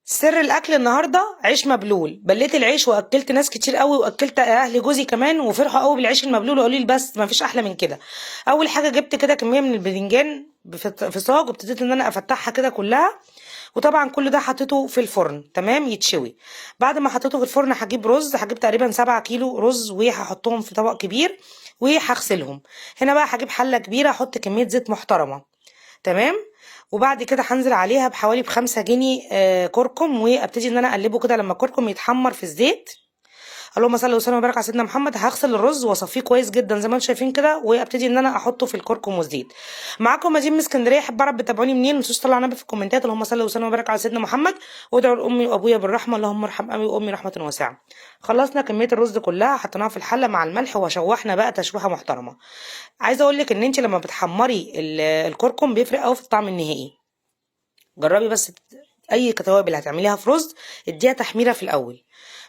سر الاكل النهارده عيش مبلول. بليت العيش واكلت ناس كتير قوي، واكلت اهل جوزي كمان، وفرحوا قوي بالعيش المبلول وقالوا لي بس ما فيش احلى من كده. اول حاجه جبت كده كميه من الباذنجان في صاج، وابتديت ان انا افتحها كده كلها. وطبعا كل ده حطيته في الفرن تمام يتشوي. بعد ما حطيته في الفرن هجيب رز، هجيب تقريبا 7 كيلو رز وهحطهم في طبق كبير وهغسلهم. هنا بقى هجيب حله كبيره احط كميه زيت محترمه. تمام. وبعد كده هنزل عليها بحوالي ب5 جنيه كركم، وابتدي ان انا اقلبه كده لما الكركم يتحمر في الزيت. اللهم صل وسلم وبارك على سيدنا محمد. هغسل الرز واصفيه كويس جدا زي ما انتم شايفين كده، وابتدي ان انا احطه في الكركم والزيت. معاكم مدينه من اسكندريه، حابه اعرف بتابعوني منين؟ ما تنسوش تطلعوا على النبي في الكومنتات. اللهم صل وسلم وبارك على سيدنا محمد. وادعوا لامي وابويا بالرحمه، اللهم ارحم ابي وامي رحمه واسعه. خلصنا كميه الرز كلها حطيناها في الحله مع الملح وشوحنا بقى تشويحه محترمه. عايزه اقول لك ان انت لما بتحمري الكركم بيفرق قوي في الطعم النهائي. جربي بس اي توابل هتعمليها في رز اديها تحميره في الاول.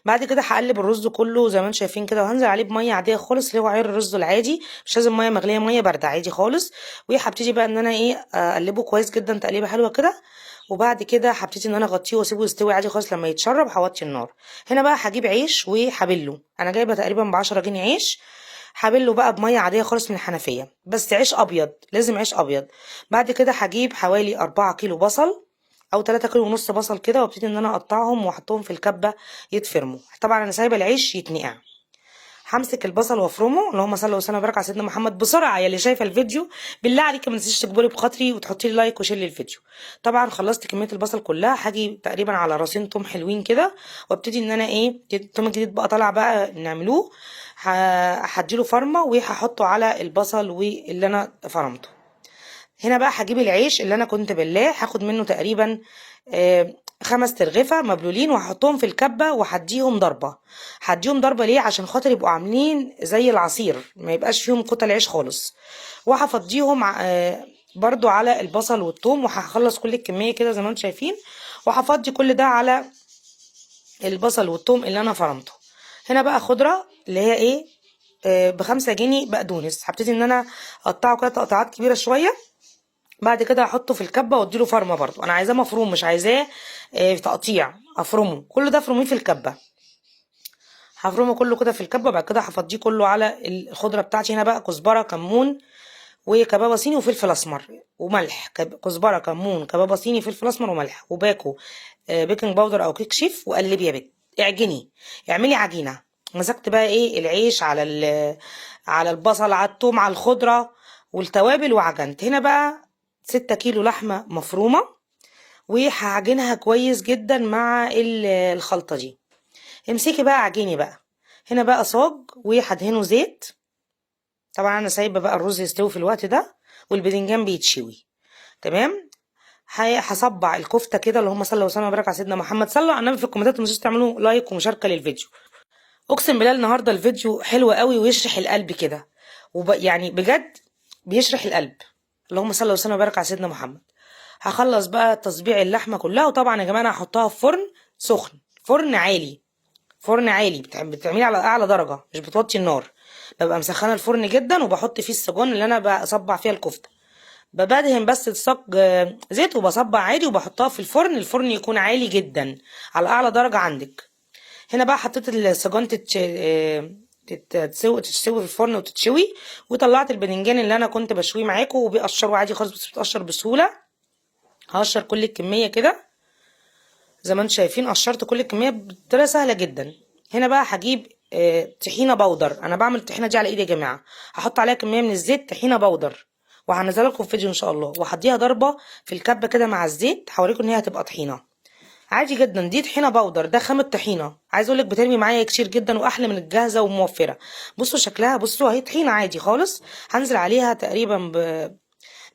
بعد كده هقلب الرز كله زي ما انتم شايفين كده، وهنزل عليه بميه عاديه خالص اللي هو عيار الرز العادي، مش لازم ميه مغليه، ميه بارده عادي خالص. وهبتدي بقى ان انا اقلبه كويس جدا تقليبه حلوه كده. وبعد كده هبتدي ان انا اغطيه واسيبه يستوي عادي خالص. لما يتشرب هوطي النار. هنا بقى هجيب عيش وهبله، انا جايبه تقريبا ب10 جنيه عيش. هبله بقى بميه عاديه خالص من الحنفيه، بس عيش ابيض، لازم عيش ابيض. بعد كده هجيب حوالي 4 كيلو بصل او 3 كيلو ونص بصل كده، وابتدي ان انا اقطعهم واحطهم في الكبه يتفرموا. طبعا انا سايبه العيش يتنقع. همسك البصل وافرمه. اللهم صل وسلم وبارك على سيدنا محمد. بسرعه يا اللي شايفه الفيديو، بالله عليك ما تنسيش تكبري بخاطري وتحطي لي لايك وشير لي الفيديو. طبعا خلصت كميه البصل كلها. هاجي تقريبا على راسين توم حلوين كده، وابتدي ان انا التوم الجديد بقى طالع بقى نعملوه. هديله فرمه وهحطه على البصل واللي انا فرمته. هنا بقى هجيب العيش اللي انا كنت بلاه، هاخد منه تقريبا 5 ترغفة مبلولين، وهحطهم في الكبة وهديهم ضربة. هديهم ضربة ليه؟ عشان خاطر يبقوا عاملين زي العصير، ما يبقاش فيهم كتل عيش خالص. وهفضيهم برضو على البصل والثوم، وهخلص كل الكمية كده زي ما انتم شايفين. وهفضي كل ده على البصل والثوم اللي انا فرمته. هنا بقى خضرة اللي هي ب5 جنيه بقدونس، هبتدي ان انا اقطعه كده تقطعات كبيرة شوية. بعد كده هحطه في الكبه واديله فرمه. برضو انا عايزاه مفروم، مش عايزاه تقطيع. افرمه كله ده، افرميه في الكبه. هفرمه كله كده في الكبه. بعد كده هفضيه كله على الخضره بتاعتي. هنا بقى كزبره، كمون، وكبابه صيني، وفلفل اسمر وملح. كزبره، كمون، كبابه صيني، فلفل اسمر وملح، وباكو بيكنج باودر او كيك شيف. وقلبي يا بت، اعجني، اعملي عجينه. مسكت بقى العيش على على البصل، على الثوم، على الخضره والتوابل، وعجنت. هنا بقى 6 كيلو لحمه مفرومه، وهعجنها كويس جدا مع الخلطه دي. امسكي بقى عجيني بقى. هنا بقى صاج وهدهنه زيت. طبعا انا سايبه بقى الرز يستوي في الوقت ده، والباذنجان بيتشوي. تمام. هصبع الكفته كده. اللهم صل وسلم وبارك على سيدنا محمد. صلوا على النبي في الكومنتات، ما تنسوش تعملوا لايك ومشاركه للفيديو. اقسم بالله النهارده الفيديو حلو قوي ويشرح القلب كده، يعني بجد بيشرح القلب. اللهم صل وسلم وبارك على سيدنا محمد. هخلص بقى تصبيع اللحمه كلها. وطبعا يا جماعه انا هحطها في فرن سخن، فرن عالي. فرن عالي بتعملي على اعلى درجه، مش بتوطي النار. ببقى مسخنه الفرن جدا، وبحط فيه السجون اللي انا بصبع فيها الكفته. بدهن بس الصاج زيت، وبصبع عادي، وبحطها في الفرن. الفرن يكون عالي جدا على اعلى درجه عندك. هنا بقى حطيت السجون تتسوي في الفرن وتتشوي. وطلعت الباذنجان اللي انا كنت بشويه معاكم، وبيقشروا عادي خالص، بس بتقشر بسهوله. هقشر كل الكميه كده زي ما انتم شايفين. قشرت كل الكميه بطريقه سهله جدا. هنا بقى هجيب طحينه بودر. انا بعمل الطحينه دي على ايدي يا جماعه. هحط عليها كميه من الزيت طحينه بودر، وهنزلها لكم في فيديو ان شاء الله. وهديها ضربه في الكبه كده مع الزيت، هوريكم ان هي هتبقى طحينه عادي جدا. دي طحينه بودر، ده خام الطحينه. عايز اقول لك بترمي معايا كتير جدا، واحلى من الجاهزه وموفره. بصوا شكلها، بصوا اهي طحينه عادي خالص. هنزل عليها تقريبا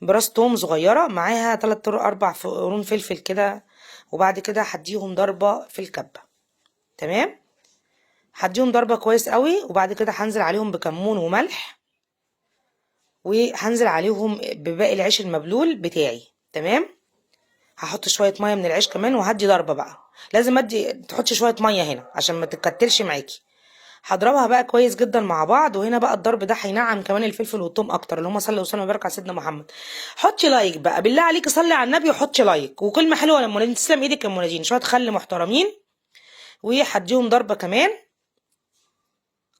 براس توم صغيره، معاها 3 4 قرون فلفل كده. وبعد كده هديهم ضربه في الكبه. تمام. هديهم ضربه كويس قوي. وبعد كده هنزل عليهم بكمون وملح، وهنزل عليهم بباقي العيش المبلول بتاعي. تمام. هحط شويه ميه من العيش كمان، وهدي ضربه بقى. لازم تحطي شويه ميه هنا عشان ما تتكتلش معاكي. هضربها بقى كويس جدا مع بعض. وهنا بقى الضرب ده هينعم كمان الفلفل والثوم اكتر. اللهم صل وسلم وبارك على سيدنا محمد. حطي لايك بقى بالله عليكي، صلي على النبي وحطي لايك وكلمه حلوه لما نادين. تسلم ايدك يا ام نادين. شويه خل محترمين وهديهم ضربه كمان.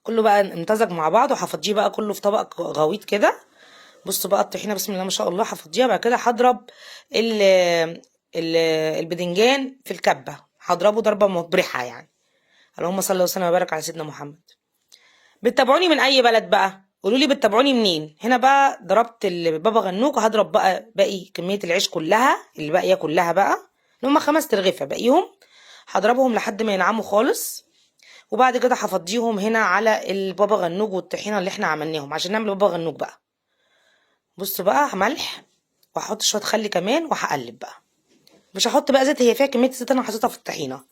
كله بقى امتزج مع بعض. وهفضيه بقى كله في طبق غويط كده. بصوا بقى الطحينه بسم الله ما شاء الله. هفضيها بقى كده. هضرب ال ال البدنجان في الكبه. هضربه ضربه مبرحه يعني. اللهم صل وسلم وبارك على سيدنا محمد. بتتابعوني من اي بلد بقى؟ قولوا لي بتتابعوني منين. هنا بقى ضربت البابا غنوج. وهضرب بقى باقي كميه العيش كلها اللي باقيه كلها بقى، اللي هم 5 ترغيفه باقيهم. هضربهم لحد ما ينعموا خالص. وبعد كده هفضيهم هنا على البابا غنوج والطحينه اللي احنا عملناهم عشان نعمل بابا غنوج بقى. بصوا بقى ملح. وهحط شويه خل كمان. وهقلب بقى. مش هحط بقى زيت، هي فيها كميه زيت انا حطيتها في الطحينه.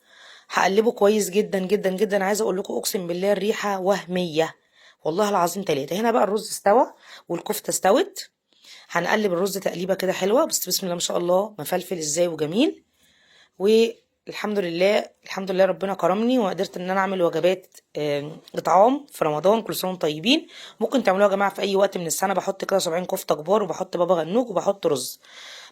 هقلبه كويس جدا جدا جدا. عايزه اقول لكم اقسم بالله الريحه وهميه والله العظيم 3. هنا بقى الرز استوى والكفته استوت. هنقلب الرز تقليبه كده حلوه. بس بسم الله ما شاء الله مفلفل ازاي وجميل. والحمد لله الحمد لله ربنا كرمني وقدرت ان انا اعمل وجبات اطعام في رمضان. كل سنه وانتم طيبين. ممكن تعملوها يا جماعه في اي وقت من السنه. بحط كده 70 كفته كبار وبحط بابا غنوج وبحط رز.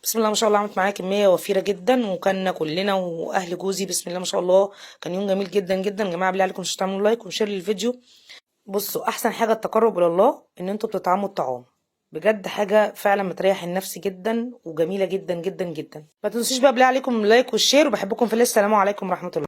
بسم الله ما شاء الله عملت معايا كميه وفيره جدا. وكنا كلنا واهل جوزي بسم الله ما شاء الله. كان يوم جميل جدا جدا يا جماعه. بالله عليكم مش تعملوا لايك وشير للفيديو. بصوا احسن حاجه التقرب الى الله ان انتوا بتطعموا الطعام. بجد حاجه فعلا بتريح النفس جدا وجميله جدا جدا جدا. ما تنسوش بقى بالله عليكم اللايك والشير. وبحبكم في الله. السلام عليكم ورحمه الله.